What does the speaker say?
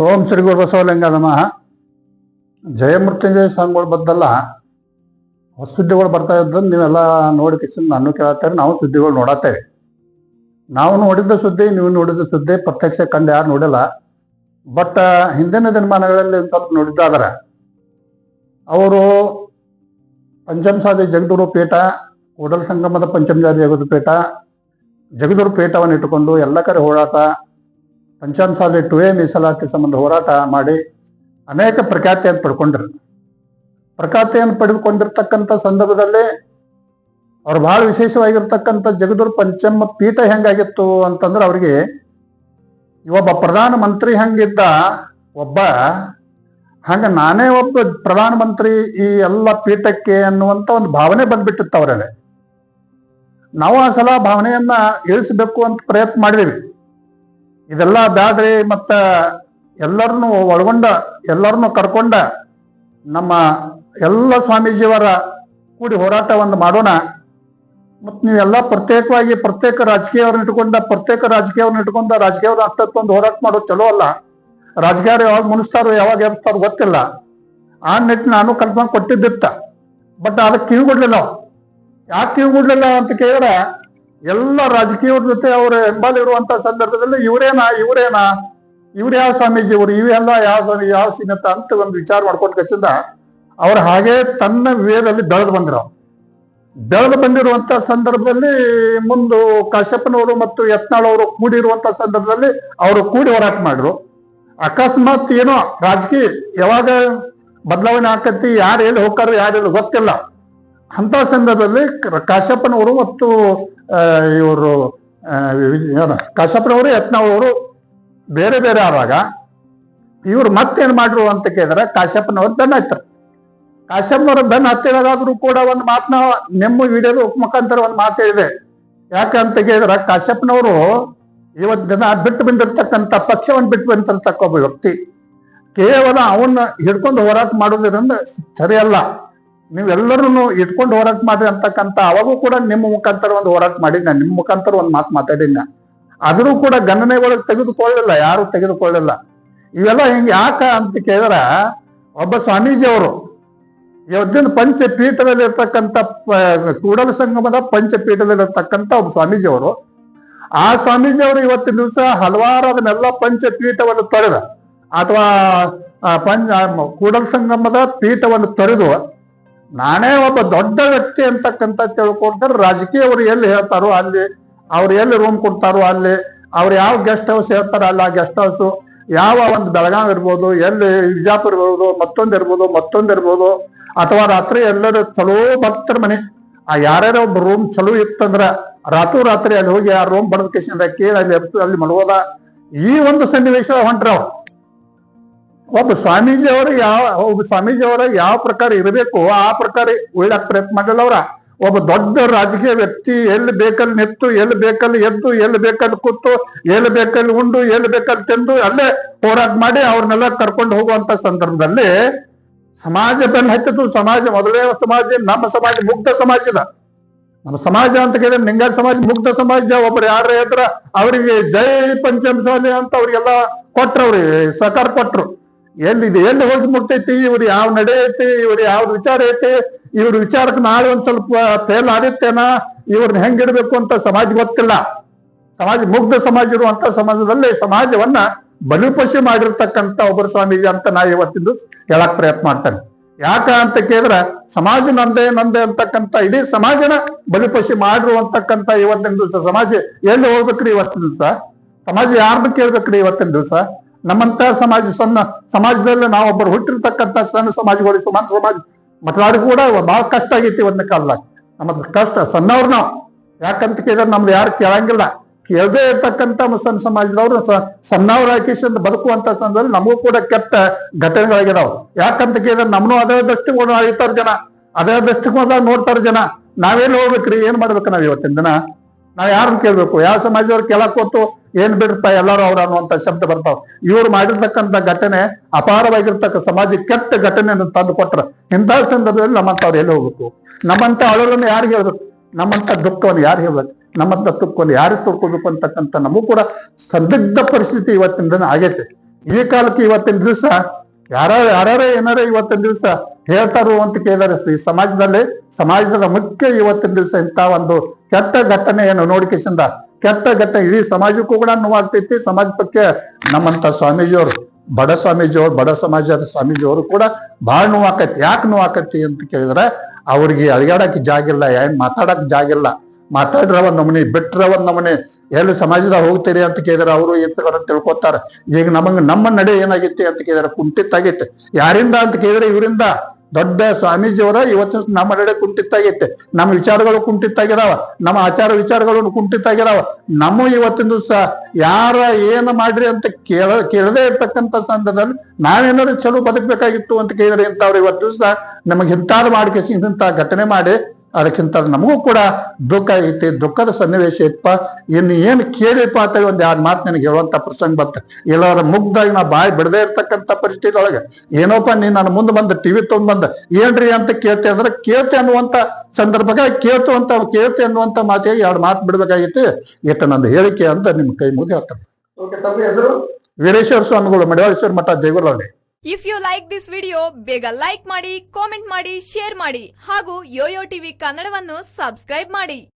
ಓಂ ಶ್ರೀ ಗುರು ಬಸವಲಿಂಗ ನಮಃ. ಜಯಮೃತ್ಯುಂಜಯ ಸ್ವಾಮಿಗಳು ಬದ್ದಲ್ಲ ಸುದ್ದಿಗಳು ಬರ್ತಾ ಇದ್ದದ್ದು ನೀವೆಲ್ಲ ನೋಡಿ ಕಿಸಿಂದ ನಾನು ಕೇಳ್ತಾರೆ. ನಾವು ಸುದ್ದಿಗಳು ನೋಡತ್ತೇವೆ. ನಾವು ನೋಡಿದ್ದ ಸುದ್ದಿ, ನೀವು ನೋಡಿದ ಸುದ್ದಿ ಪ್ರತ್ಯಕ್ಷ ಕಂಡು ಯಾರು ನೋಡಿಲ್ಲ. ಬಟ್ ಹಿಂದಿನ ದಿನಮಾನಗಳಲ್ಲಿ ಸ್ವಲ್ಪ ನೋಡಿದ್ದಾದ್ರೆ ಅವರು ಪಂಚಮಸಾಲಿ ಜಗದ್ಗುರು ಪೀಠ, ಕೂಡಲ ಸಂಗಮದ ಪಂಚಮಸಾಲಿ ಜಗದ್ಗುರು ಪೀಠ, ಜಗದ್ಗುರು ಪೀಠವನ್ನು ಇಟ್ಟುಕೊಂಡು ಎಲ್ಲ ಕಡೆ ಹೋರಾಟ, ಪಂಚಮಸಾಲಿ 2A ಮೀಸಲಾತಿ ಸಂಬಂಧ ಹೋರಾಟ ಮಾಡಿ ಅನೇಕ ಪ್ರಖ್ಯಾತಿಯನ್ನು ಪಡ್ಕೊಂಡ್ರು. ಪ್ರಖ್ಯಾತಿಯನ್ನು ಪಡೆದುಕೊಂಡಿರ್ತಕ್ಕಂಥ ಸಂದರ್ಭದಲ್ಲಿ ಅವ್ರು ಬಹಳ ವಿಶೇಷವಾಗಿರ್ತಕ್ಕಂಥ ಜಗದ್ಗುರು ಪಂಚಮ ಪೀಠ ಹೆಂಗಾಗಿತ್ತು ಅಂತಂದ್ರೆ, ಅವ್ರಿಗೆ ಒಬ್ಬ ಪ್ರಧಾನ ಮಂತ್ರಿ ಹಂಗಿದ್ದ ಒಬ್ಬ, ಹಂಗ ನಾನೇ ಒಬ್ಬ ಪ್ರಧಾನ ಮಂತ್ರಿ ಈ ಎಲ್ಲ ಪೀಠಕ್ಕೆ ಅನ್ನುವಂಥ ಒಂದು ಭಾವನೆ ಬಂದ್ಬಿಟ್ಟಿತ್ತು ಅವರಲ್ಲಿ. ನಾವು ಆ ಸಲ ಭಾವನೆಯನ್ನ ಇಳಿಸಬೇಕು ಅಂತ ಪ್ರಯತ್ನ ಮಾಡಿದೀವಿ. ಇದೆಲ್ಲ ಬ್ಯಾಡ್ರಿ, ಮತ್ತ ಎಲ್ಲರನ್ನು ಒಳಗೊಂಡ, ಎಲ್ಲರನ್ನು ಕರ್ಕೊಂಡ ನಮ್ಮ ಎಲ್ಲ ಸ್ವಾಮೀಜಿಯವರ ಕೂಡಿ ಹೋರಾಟವನ್ನು ಮಾಡೋಣ. ಮತ್ತು ನೀವೆಲ್ಲ ಪ್ರತ್ಯೇಕವಾಗಿ ಪ್ರತ್ಯೇಕ ರಾಜಕೀಯವ್ರನ್ನ ಇಟ್ಕೊಂಡ ರಾಜಕೀಯವ್ರ ಅಷ್ಟೊಂದು ಹೋರಾಟ ಮಾಡೋದು ಚಲೋ ಅಲ್ಲ. ರಾಜಕೀಯ ಯಾವಾಗ ಮುನಿಸ್ತಾರೋ ಯಾವಾಗ ಎಬ್ಸ್ತಾರೋ ಗೊತ್ತಿಲ್ಲ. ಆ ನಿಟ್ಟಿನ ನಾನು ಕಲ್ಪನೆ ಕೊಟ್ಟಿದ್ದಿತ್ತ. ಬಟ್ ಅದಕ್ಕೆ ಕಿವಿಗೊಡ್ಲಿಲ್ಲ. ಯಾಕೆ ಕಿವಿಗೊಡ್ಲಿಲ್ಲ ಅಂತ ಕೇಳಿದ್ರೆ, ಎಲ್ಲ ರಾಜಕೀಯವ್ರ ಜೊತೆ ಅವ್ರ ಹಿಂಬಾಲ ಇರುವಂತ ಸಂದರ್ಭದಲ್ಲಿ ಇವ್ರು ಯಾವ ಸ್ವಾಮೀಜಿ, ಇವೆಲ್ಲ ಯಾವ ಸ್ವಾಮಿ, ಯಾವ ಸೀನತ ಅಂತ ಒಂದು ವಿಚಾರ ಮಾಡ್ಕೊಂಡು ಕಚ್ಚಿಂದ ಅವ್ರು ಹಾಗೆ ತನ್ನ ವೇದಲ್ಲಿ ಬೆಳೆದು ಬಂದಿರುವಂತ ಸಂದರ್ಭದಲ್ಲಿ ಮುಂದೆ ಕಾಶ್ಯಪ್ಪನವರು ಮತ್ತು ಯತ್ನಾಳ್ ಅವರು ಕೂಡಿರುವಂತ ಸಂದರ್ಭದಲ್ಲಿ ಅವರು ಕೂಡಿ ಹೋರಾಟ ಮಾಡಿದ್ರು. ಅಕಸ್ಮಾತ್ ಏನೋ ರಾಜಕೀಯ ಯಾವಾಗ ಬದಲಾವಣೆ ಆಕತಿ, ಯಾರು ಎಲ್ಲಿ ಹೋಗ್ತಾರೋ ಯಾರು ಗೊತ್ತಿಲ್ಲ. ಅಂತ ಸಂದರ್ಭದಲ್ಲಿ ಕಾಶ್ಯಪ್ಪನವರು ಮತ್ತು ಇವರು ಕಾಶ್ಯಪ್ಪನವರು ಯತ್ನಾಳ್ ಬೇರೆ ಬೇರೆ ಆದಾಗ ಇವ್ರು ಮತ್ತೇನ್ ಮಾಡ್ರು ಅಂತ ಕೇಳಿದ್ರೆ, ಕಾಶ್ಯಪ್ಪನವ್ರು ಬೆನ್ನ ಹತ್ತಾರೆ. ಕಾಶ್ಯಪ್ಪನವ್ರ ಬೆನ್ನ ಹತ್ತಿರದಾದ್ರೂ ಕೂಡ ಒಂದು ಮಾತನ್ನ ನಿಮ್ಮ ವಿಡಿಯೋದ ಮುಖಾಂತರ ಒಂದು ಮಾತು ಹೇಳಿದೆ. ಯಾಕಂತ ಕೇಳಿದ್ರೆ, ಕಾಶ್ಯಪ್ಪನವರು ಇವತ್ತು ದಿನ ಬಿಟ್ಟು ಬಂದಿರ್ತಕ್ಕಂಥ ಪಕ್ಷವನ್ನು ಬಿಟ್ಟು ಬಂದಿರ್ತಕ್ಕ ಒಬ್ಬ ವ್ಯಕ್ತಿ. ಕೇವಲ ಅವನ್ನ ಹಿಡ್ಕೊಂಡು ಹೋರಾಟ ಮಾಡೋದ್ರಿಂದ ಸರಿಯಲ್ಲ. ನೀವೆಲ್ಲರೂ ಇಟ್ಕೊಂಡು ಹೋರಾಟ ಮಾಡಿ ಅಂತಕ್ಕಂಥ, ಅವಾಗೂ ಕೂಡ ನಿಮ್ಮ ಮುಖಾಂತರ ಒಂದು ಹೋರಾಟ ಮಾಡಿ, ನಾನು ನಿಮ್ಮ ಮುಖಾಂತರ ಒಂದು ಮಾತು ಮಾತಾಡಿನ, ಆದರೂ ಕೂಡ ಗಣನೆಗಳಿಗೆ ತೆಗೆದುಕೊಳ್ಳಿಲ್ಲ, ಯಾರು ತೆಗೆದುಕೊಳ್ಳಿಲ್ಲ. ಇವೆಲ್ಲ ಹಿಂಗೆ ಯಾಕ ಅಂತ ಕೇಳಿದ್ರ, ಒಬ್ಬ ಸ್ವಾಮೀಜಿ ಅವರು ಇವತ್ತಿನ ಪಂಚಪೀಠದಲ್ಲಿ ಇರ್ತಕ್ಕಂಥ ಕೂಡಲ ಸಂಗಮದ ಪಂಚಪೀಠದಲ್ಲಿರ್ತಕ್ಕಂಥ ಒಬ್ಬ ಸ್ವಾಮೀಜಿ ಅವರು, ಆ ಸ್ವಾಮೀಜಿ ಅವರು ಇವತ್ತಿನ ದಿವಸ ಹಲವಾರು ಅದನ್ನೆಲ್ಲ ಪಂಚಪೀಠವನ್ನು ತೊರೆದ, ಅಥವಾ ಕೂಡಲ ಸಂಗಮದ ಪೀಠವನ್ನು ತೊರೆದು ನಾನೇ ಒಬ್ಬ ದೊಡ್ಡ ವ್ಯಕ್ತಿ ಅಂತಕ್ಕಂಥ ತಿಳ್ಕೊಂಡ್ರೆ, ರಾಜಕೀಯವರು ಎಲ್ಲಿ ಹೇಳ್ತಾರೋ ಅಲ್ಲಿ, ಅವ್ರು ಎಲ್ಲಿ ರೂಮ್ ಕೊಡ್ತಾರೋ ಅಲ್ಲಿ, ಅವ್ರು ಯಾವ ಗೆಸ್ಟ್ ಹೌಸ್ ಹೇಳ್ತಾರೋ ಅಲ್ಲಿ ಆ ಗೆಸ್ಟ್ ಹೌಸ್, ಯಾವ ಒಂದು ಬೆಳಗಾವ್ ಇರ್ಬೋದು, ಎಲ್ಲಿ ವಿಜಾಪುರ ಇರ್ಬೋದು, ಮತ್ತೊಂದಿರ್ಬೋದು, ಅಥವಾ ರಾತ್ರಿ ಎಲ್ಲರೂ ಚಲೋ ಭಕ್ತರ ಮನೆ ಆ ಯಾರ್ಯಾರ ಒಬ್ಬ ರೂಮ್ ಚಲೋ ಇತ್ತಂದ್ರ ರಾತ್ರಿ ಅಲ್ಲಿ ಹೋಗಿ ಆ ರೂಮ್ ಬಡದ ಕೇಶನ್ ಕೇಳಿ ಅಲ್ಲಿ ಮಲಗೋದ, ಈ ಒಂದು ಸನ್ನಿವೇಶ ಹೊಂಟ್ರವ್. ಒಬ್ಬ ಸ್ವಾಮೀಜಿಯವರು ಯಾವ ಪ್ರಕಾರ ಇರಬೇಕು ಆ ಪ್ರಕಾರ ಉಳ್ಳಾಕ ಪ್ರಯತ್ನ ಮಾಡಲ್ಲ ಅವ್ರ. ಒಬ್ಬ ದೊಡ್ಡ ರಾಜಕೀಯ ವ್ಯಕ್ತಿ ಎಲ್ಲಿ ಬೇಕಲ್ಲಿ ನಿಂತು, ಎಲ್ಲಿ ಬೇಕಲ್ಲಿ ಎದ್ದು, ಎಲ್ಲಿ ಬೇಕಲ್ಲಿ ಕೂತು, ಎಲ್ಲಿ ಬೇಕಲ್ಲಿ ಉಂಡು, ಎಲ್ಲಿ ಬೇಕಲ್ಲಿ ತಿಂದು ಅಲ್ಲೇ ಹೋರಾಟ ಮಾಡಿ ಅವ್ರನ್ನೆಲ್ಲ ಕರ್ಕೊಂಡು ಹೋಗುವಂತ ಸಂದರ್ಭದಲ್ಲಿ ಸಮಾಜ ಬೆನ್ನ ಹತ್ತಿತ್ತು. ಸಮಾಜ ಮೊದಲೇ ಸಮಾಜ, ನಮ್ಮ ಸಮಾಜ ಮುಗ್ಧ ಸಮಾಜದ, ನಮ್ಮ ಸಮಾಜ ಅಂತ ಕೇಳಿದ್ರೆ ನಿಂಗಾರ ಸಮಾಜ ಮುಗ್ಧ ಸಮಾಜ. ಒಬ್ರು ಯಾರು ಇದ್ರ ಅವರಿಗೆ ಜೈ ಪಂಚಮಸಾಲಿ ಅಂತ ಅವ್ರಿಗೆಲ್ಲ ಕೊಟ್ರು, ಅವ್ರಿಗೆ ಸಹಕಾರ ಕೊಟ್ರು. ಎಲ್ಲಿ ಹೋಗಿ ಮುಟ್ತೈತಿ, ಇವ್ರು ಯಾವ ನಡೆ ಐತಿ, ಇವ್ರು ಯಾವ್ದು ವಿಚಾರ ಐತಿ, ಇವ್ರ ವಿಚಾರಕ್ಕೆ ನಾಳೆ ಒಂದ್ ಸ್ವಲ್ಪ ಫೇಲ್ ಆದಿತ್ತೇನ, ಇವ್ರನ್ನ ಹೆಂಗಿಡ್ಬೇಕು ಅಂತ ಸಮಾಜ ಗೊತ್ತಿಲ್ಲ. ಸಮಾಜ ಮುಗ್ಧ ಸಮಾಜ ಇರುವಂತ ಸಮಾಜದಲ್ಲಿ ಸಮಾಜವನ್ನ ಬಲಿಪಶು ಮಾಡಿರ್ತಕ್ಕಂಥ ಒಬ್ಬರು ಸ್ವಾಮೀಜಿ ಅಂತ ನಾ ಇವತ್ತಿಂದು ಹೇಳಕ್ ಪ್ರಯತ್ನ ಮಾಡ್ತೇನೆ. ಯಾಕ ಅಂತ ಕೇಳಿದ್ರೆ, ಸಮಾಜ ನಂದೇ ಅಂತಕ್ಕಂಥ ಇಡೀ ಸಮಾಜನ ಬಲಿಪಶು ಮಾಡಿರುವಂತಕ್ಕಂಥ ಇವತ್ತಿನ ದಿವಸ ಸಮಾಜ ಎಲ್ಲಿ ಹೋಗ್ಬೇಕ್ರಿ? ಇವತ್ತಿನ ದಿವಸ ಸಮಾಜ ಯಾರ್ದು ಕೇಳ್ಬೇಕ್ರಿ? ಇವತ್ತಿನ ದಿವಸ ನಮ್ಮಂತ ಸಮಾಜ, ಸಣ್ಣ ಸಮಾಜದಲ್ಲಿ ನಾವೊಬ್ಬರು ಹುಟ್ಟಿರ್ತಕ್ಕಂಥ ಸಣ್ಣ ಸಮಾಜಗಳು, ಸಮಾನ ಸಮಾಜ ಮತದಾರಿಗೆ ಕೂಡ ಬಹಳ ಕಷ್ಟ ಆಗೈತಿ ಒಂದ್ ಕಾಲದಾಗ. ನಮ್ಮದು ಕಷ್ಟ ಸಣ್ಣವ್ರು ನಾವು. ಯಾಕಂತ ಕೇಳಿದ್ರೆ ನಮ್ದು ಯಾರು ಕೇಳಂಗಿಲ್ಲ. ಕೇಳದೇ ಇರ್ತಕ್ಕಂಥ ಸಣ್ಣ ಸಮಾಜದವ್ರು ಸಣ್ಣವ್ರ ಹಾಕಿಸಿಂದ ಬದುಕುವಂತ ಸಂದರ್ಭದಲ್ಲಿ ನಮಗೂ ಕೂಡ ಕೆಟ್ಟ ಘಟನೆಗಳಾಗಿದಾವ. ಯಾಕಂತ ಕೇಳಿದ್ರೆ ನಮ್ಮನ್ನು ಅದೇ ದೃಷ್ಟಿಕೋನ ಅಳಿತಾರ ಜನ, ಅದೇ ದೃಷ್ಟಿಕೋನದಾಗ ನೋಡ್ತಾರ ಜನ. ನಾವೇನು ಹೋಗ್ಬೇಕ್ರಿ? ಏನ್ ಮಾಡ್ಬೇಕು ನಾವು ಇವತ್ತಿನ ದಿನ? ನಾವ್ ಯಾರನ್ನ ಕೇಳ್ಬೇಕು? ಯಾವ ಸಮಾಜದವ್ರು ಕೇಳಕ್ ಹೊತ್ತು ಏನ್ ಬಿಡ್ರಪ್ಪ ಎಲ್ಲರೂ ಅವ್ರ ಅನ್ನುವಂತ ಶಬ್ದ ಬರ್ತಾವ. ಇವ್ರು ಮಾಡಿರ್ತಕ್ಕಂಥ ಘಟನೆ ಅಪಾರವಾಗಿರ್ತಕ್ಕ ಸಮಾಜ ಕೆಟ್ಟ ಘಟನೆಯನ್ನು ತಂದು ಕೊಟ್ರ. ಇಂಥ ಸಂದರ್ಭದಲ್ಲಿ ನಮ್ಮಂತವ್ರು ಎಲ್ಲಿ ಹೋಗ್ಬೇಕು? ನಮ್ಮಂತ ಅಳಲನ್ನು ಯಾರಿಗೆ ಹೇಳ್ಬೇಕು? ನಮ್ಮಂತ ದುಃಖವನ್ನು ಯಾರು ಹೇಳ್ಬೇಕು? ನಮ್ಮಂತ ತುಕ್ಕೊಂಡು ಯಾರು ತೊಡ್ಕೋಬೇಕು ಅಂತಕ್ಕಂಥ ನಮಗೂ ಕೂಡ ಸಂದಿಗ್ಧ ಪರಿಸ್ಥಿತಿ ಇವತ್ತಿನ ದಿನ ಆಗೈತೆ. ಈ ಕಾಲಕ್ಕೆ ಇವತ್ತಿನ ದಿವಸ ಯಾರೇ ಏನಾರ ಇವತ್ತಿನ ದಿವಸ ಹೇಳ್ತಾರೋ ಅಂತ ಕೇಳಿದರೆ ಈ ಸಮಾಜದ ಮುಖ್ಯ ಇವತ್ತಿನ ದಿವಸ ಇಂತ ಒಂದು ಕೆಟ್ಟ ಘಟನೆಯನ್ನು ನೋಡಿಕೆಸಿಂದ ಕೆಟ್ಟ ಘಟನೆ ಇಡೀ ಸಮಾಜಕ್ಕೂ ಕೂಡ ನೋವಾಗ್ತೈತಿ. ಸಮಾಜ ಪಕ್ಷ ನಮ್ಮಂತ ಸ್ವಾಮೀಜಿಯವರು ಬಡ ಸಮಾಜದ ಸ್ವಾಮೀಜಿಯವರು ಕೂಡ ಬಹಳ ನೋವಾಕತಿ. ಯಾಕೆ ನೋವಾಕತಿ ಅಂತ ಕೇಳಿದ್ರೆ ಅವ್ರಿಗೆ ಅಳಿಗಾಡಕ್ ಜಾಗಿಲ್ಲ, ಏನ್ ಮಾತಾಡಕ್ ಜಾಗಿಲ್ಲ. ಮಾತಾಡ್ರ ಒಂದ್ ನಮೂನಿ, ಬಿಟ್ರ ಒಂದ್ ನಮೂನಿ. ಎಲ್ಲಿ ಸಮಾಜದಾಗ ಹೋಗ್ತೀರಿ ಅಂತ ಕೇಳಿದ್ರೆ ಅವರು ಎತ್ತುಗಳ ತಿಳ್ಕೊತಾರ. ಈಗ ನಮ್ಮ ನಡೆ ಏನಾಗೈತಿ ಅಂತ ಕೇಳಿದ್ರೆ ಕುಂಠಿತಾಗೈತೆ. ಯಾರಿಂದ ಅಂತ ಕೇಳಿದ್ರೆ ಇವರಿಂದ. ದೊಡ್ಡ ಸ್ವಾಮೀಜಿಯವರ ಇವತ್ತು ನಮ್ಮ ನಡೆ ಕುಂಠಿತಾಗೈತೆ. ನಮ್ಮ ವಿಚಾರಗಳು ಕುಂಠಿತಾಗಿದಾವ, ನಮ್ಮ ಆಚಾರ ವಿಚಾರಗಳು ಕುಂಠಿತಾಗಿದಾವ. ನಮ್ಮ ಇವತ್ತಿನ ದಿವಸ ಯಾರ ಏನ ಮಾಡ್ರಿ ಅಂತ ಕೇಳದೇ ಇರ್ತಕ್ಕಂಥ ಸಂದರ್ಭದಲ್ಲಿ ನಾವೇನಾದ್ರು ಚಲೋ ಬದುಕಬೇಕಾಗಿತ್ತು ಅಂತ ಕೇಳಿದ್ರೆ ಇಂಥವ್ರು ಇವತ್ತು ದಿವಸ ನಮಗೆ ಇಂಥದ್ದು ಮಾಡಿಕೆಸಿ ಇಂಥ ಘಟನೆ ಮಾಡಿ ಅದಕ್ಕಿಂತ ನಮಗೂ ಕೂಡ ದುಃಖ ಐತಿ. ದುಃಖದ ಸನ್ನಿವೇಶ ಇತ್ತಪ್ಪ. ಇನ್ನು ಏನು ಕೇಳಿಪ್ಪ ಅಂತ ಒಂದ್ 2 ಮಾತು ನನಗೆ ಹೇಳುವಂತ ಪ್ರಸಂಗ ಬಂತ. ಎಲ್ಲರ ಮುಗ್ದಾಗಿ ನಾ ಬಾಯಿ ಬಿಡದೇ ಇರ್ತಕ್ಕಂಥ ಪರಿಸ್ಥಿತಿ ಒಳಗೆ ಏನೋಪ್ಪ ನೀನ್ ನನ್ನ ಮುಂದೆ ಬಂದ ಟಿವಿ ತಗೊಂಡ್ ಬಂದ ಏನ್ರಿ ಅಂತ ಕೇಳ್ತೆ ಅಂದ್ರೆ ಕೇಳ್ತೆ ಅನ್ನುವಂತ ಸಂದರ್ಭಕ್ಕೆ ಕೇಳ್ತೆ ಅನ್ನುವಂತ ಮಾತಿಗೆ 2 ಮಾತು ಬಿಡ್ಬೇಕಾಗಿತ್ತು. ಈತ ನಂದು ಹೇಳಿಕೆ ಅಂತ ನಿಮ್ ಕೈ ಮುಗಿ ಹೇಳ್ತಾರೆ. ಹೆಸರು ವೀರೇಶ್ವರ ಸ್ವಾಮಿಗಳು, ಮಡಿವಾಳೇಶ್ವರ ಮಠ, Degulavalli. If you like this video ಬೇಗ ಲೈಕ್ ಮಾಡಿ, ಕಾಮೆಂಟ್ ಮಾಡಿ, ಶೇರ್ ಮಾಡಿ ಹಾಗೂ ಯೋಯೋ ಟಿವಿ ಕನ್ನಡವನ್ನು ಸಬ್ಸ್ಕ್ರೈಬ್ ಮಾಡಿ.